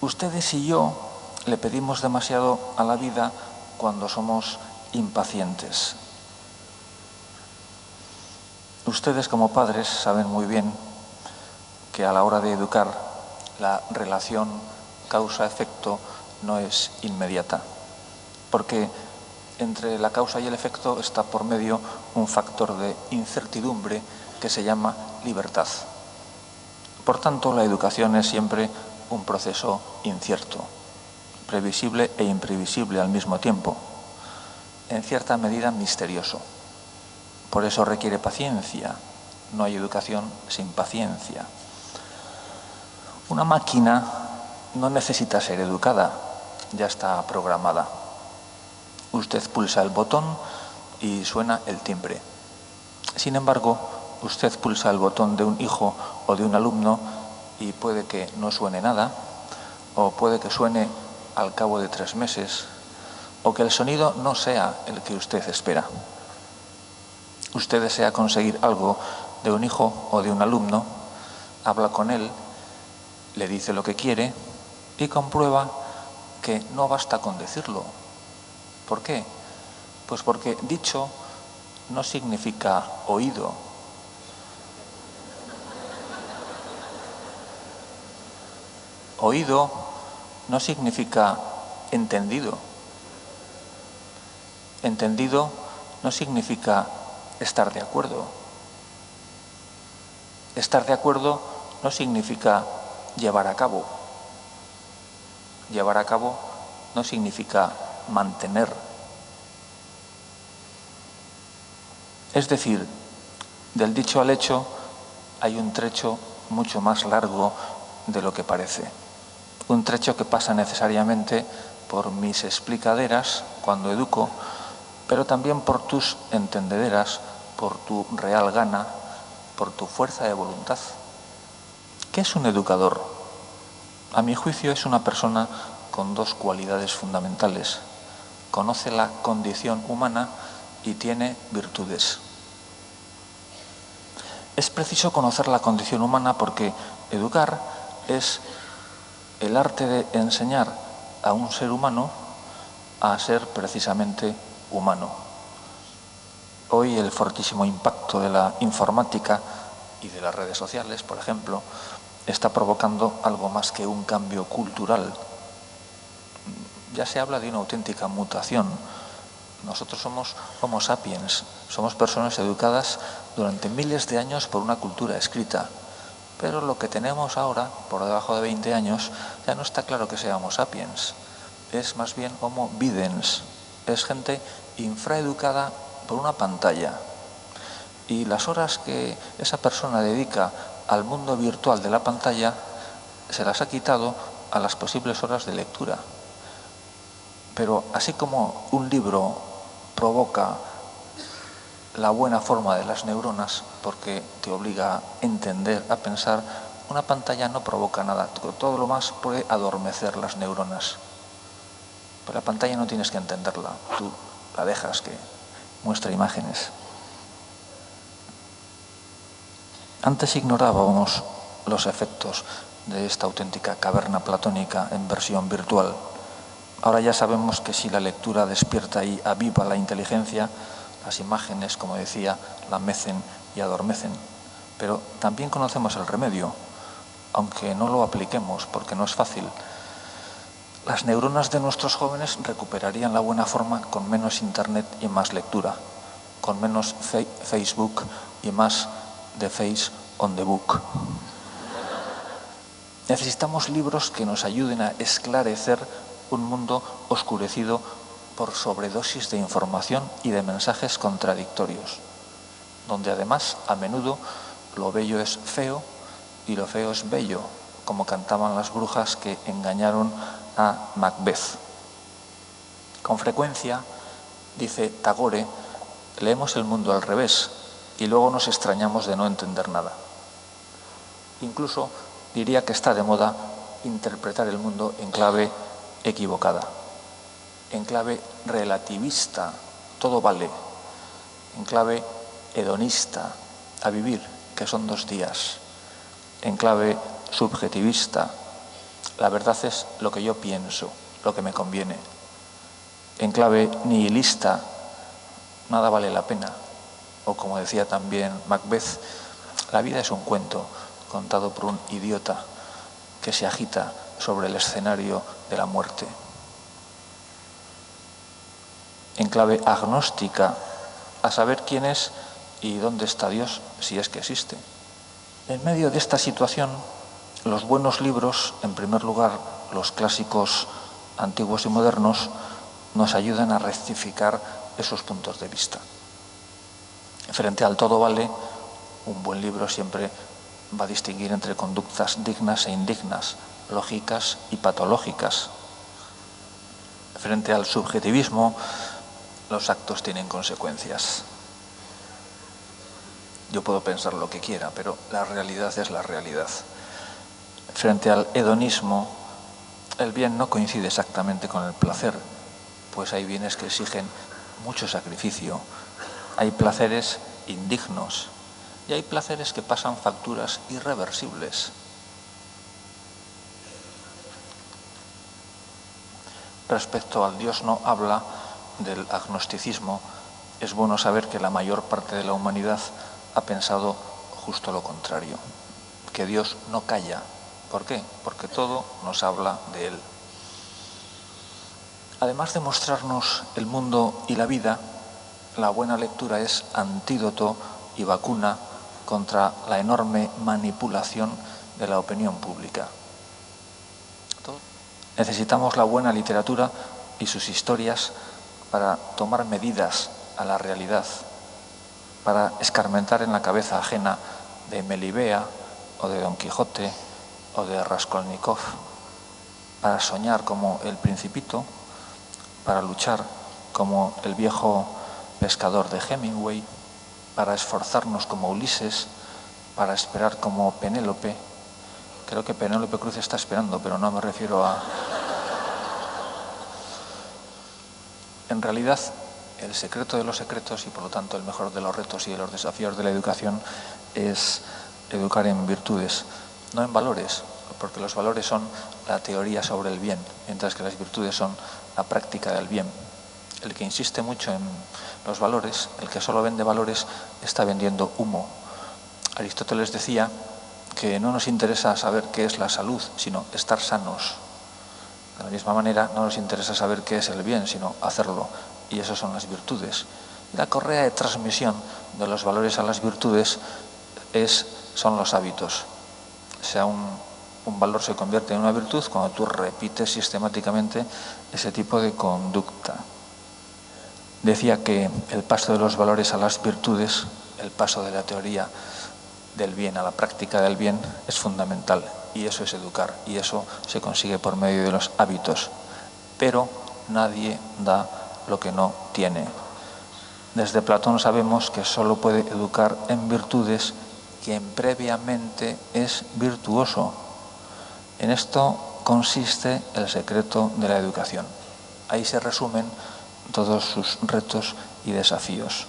Ustedes y yo le pedimos demasiado a la vida cuando somos impacientes. Ustedes como padres saben muy bien que a la hora de educar la relación causa-efecto no es inmediata, porque entre la causa y el efecto está por medio un factor de incertidumbre que se llama libertad. Por tanto, la educación es siempre un proceso incierto, previsible e imprevisible al mismo tiempo, en cierta medida misterioso. Por eso requiere paciencia. No hay educación sin paciencia. Una máquina no necesita ser educada, ya está programada. Usted pulsa el botón y suena el timbre. Sin embargo, usted pulsa el botón de un hijo o de un alumno y puede que no suene nada, o puede que suene al cabo de 3 meses, o que el sonido no sea el que usted espera. Usted desea conseguir algo de un hijo o de un alumno, habla con él, le dice lo que quiere y comprueba que no basta con decirlo. ¿Por qué? Pues porque dicho no significa oído. Oído no significa entendido. Entendido no significa estar de acuerdo. Estar de acuerdo no significa llevar a cabo. Llevar a cabo no significa mantener. Es decir, del dicho al hecho hay un trecho mucho más largo de lo que parece. Un trecho que pasa necesariamente por mis explicaderas cuando educo, pero también por tus entendederas, por tu real gana, por tu fuerza de voluntad. ¿Qué es un educador? A mi juicio es una persona con 2 cualidades fundamentales. Conoce la condición humana y tiene virtudes. Es preciso conocer la condición humana porque educar es el arte de enseñar a un ser humano a ser precisamente humano. Hoy el fortísimo impacto de la informática y de las redes sociales, por ejemplo, está provocando algo más que un cambio cultural. Ya se habla de una auténtica mutación. Nosotros somos Homo sapiens, somos personas educadas durante miles de años por una cultura escrita. Pero lo que tenemos ahora, por debajo de 20 años, ya no está claro que sea Homo sapiens. Es más bien Homo videns. Es gente infraeducada por una pantalla. Y las horas que esa persona dedica al mundo virtual de la pantalla se las ha quitado a las posibles horas de lectura. Pero así como un libro provoca la buena forma de las neuronas porque te obliga a entender, a pensar, una pantalla no provoca nada, todo lo más puede adormecer las neuronas. Pero la pantalla no tienes que entenderla, tú la dejas que muestre imágenes. Antes ignorábamos los efectos de esta auténtica caverna platónica en versión virtual. Ahora ya sabemos que si la lectura despierta y aviva la inteligencia, las imágenes, como decía, la mecen y adormecen. Pero también conocemos el remedio, aunque no lo apliquemos porque no es fácil. Las neuronas de nuestros jóvenes recuperarían la buena forma con menos internet y más lectura, con menos Facebook y más de Face on the Book. Necesitamos libros que nos ayuden a esclarecer un mundo oscurecido por sobredosis de información y de mensajes contradictorios, donde además a menudo lo bello es feo y lo feo es bello, como cantaban las brujas que engañaron a Macbeth. Con frecuencia, dice Tagore, leemos el mundo al revés y luego nos extrañamos de no entender nada. Incluso diría que está de moda interpretar el mundo en clave equivocada, en clave relativista, todo vale, en clave hedonista, a vivir, que son 2 días, en clave subjetivista, La verdad es lo que yo pienso, lo que me conviene. En clave nihilista, nada vale la pena. O como decía también Macbeth, la vida es un cuento contado por un idiota que se agita sobre el escenario de la muerte. En clave agnóstica, a saber quién es y dónde está Dios, si es que existe. En medio de esta situación, los buenos libros, en primer lugar los clásicos antiguos y modernos, nos ayudan a rectificar esos puntos de vista. Frente al todo vale, un buen libro siempre va a distinguir entre conductas dignas e indignas, lógicas y patológicas. Frente al subjetivismo, los actos tienen consecuencias. Yo puedo pensar lo que quiera, pero la realidad es la realidad. Frente al hedonismo, el bien no coincide exactamente con el placer, pues hay bienes que exigen mucho sacrificio. Hay placeres indignos y hay placeres que pasan facturas irreversibles. Respecto al Dios no habla del agnosticismo, es bueno saber que la mayor parte de la humanidad ha pensado justo lo contrario, que Dios no calla. ¿Por qué? Porque todo nos habla de Él. Además de mostrarnos el mundo y la vida, la buena lectura es antídoto y vacuna contra la enorme manipulación de la opinión pública. Necesitamos la buena literatura y sus historias para tomar medidas a la realidad, para escarmentar en la cabeza ajena de Melibea o de Don Quijote o de Raskolnikov, para soñar como el Principito, para luchar como el viejo pescador de Hemingway, para esforzarnos como Ulises, para esperar como Penélope. Creo que Penélope Cruz está esperando, pero no me refiero a... En realidad, el secreto de los secretos y por lo tanto el mejor de los retos y de los desafíos de la educación es educar en virtudes, no en valores, porque los valores son la teoría sobre el bien, mientras que las virtudes son la práctica del bien. El que insiste mucho en los valores, el que solo vende valores, está vendiendo humo. Aristóteles decía que no nos interesa saber qué es la salud, sino estar sanos. De la misma manera, no nos interesa saber qué es el bien, sino hacerlo. Y esas son las virtudes. La correa de transmisión de los valores a las virtudes son los hábitos. O sea, un valor se convierte en una virtud cuando tú repites sistemáticamente ese tipo de conducta. Decía que el paso de los valores a las virtudes, el paso de la teoría del bien a la práctica del bien es fundamental, y eso es educar, y eso se consigue por medio de los hábitos. Pero nadie da lo que no tiene. Desde Platón sabemos que solo puede educar en virtudes quien previamente es virtuoso. En esto consiste el secreto de la educación. Ahí se resumen todos sus retos y desafíos.